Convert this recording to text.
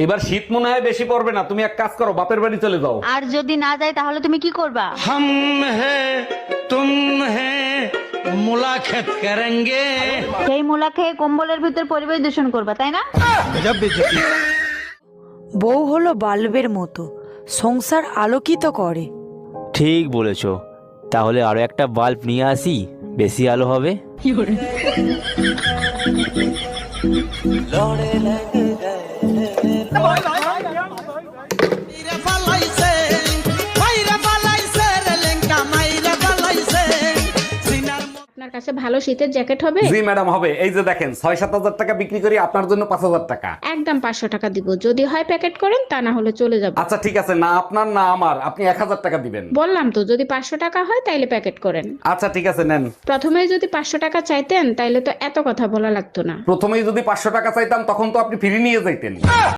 এবার শীত মনে হয় বেশি পড়বে না, তুমি এক কাজ করো, বাপের বাড়ি চলে যাও। আর যদি না যায় তাহলে তুমি কি করবা? हम हैं तुम हैं मुलाकात करेंगे। সেই মুলা খেয়ে কম্বলের ভিতর পরিবেশ দূষণ করবা, তাই না? বউ হলো বাল্বের মতো, সংসার আলোকিত করে। ঠিক বলেছো, তাহলে আরো একটা বাল্ব নিয়ে আসি, বেশি আলো হবে। আপনার কাছে ভালো শীতের জ্যাকেট হবে? জি ম্যাডাম হবে। এই যে দেখেন 6-7 হাজার টাকা বিক্রি করি, আপনার জন্য 5,000 টাকা। একদম 500 টাকা দিব, যদি হয় প্যাকেট করেন, তা না হলে চলে যাব। আচ্ছা ঠিক আছে, না আপনার না আমার, আপনি 1,000 টাকা দিবেন। বললাম তো, যদি 500 টাকা হয় তাইলে প্যাকেট করেন। আচ্ছা ঠিক আছে নেন। প্রথমে যদি 500 টাকা চাইতেন তাইলে তো এত কথা বলা লাগতো না। প্রথমেই যদি 500 টাকা চাইতাম তখন তো আপনি ফ্রি নিয়ে যাইতেন।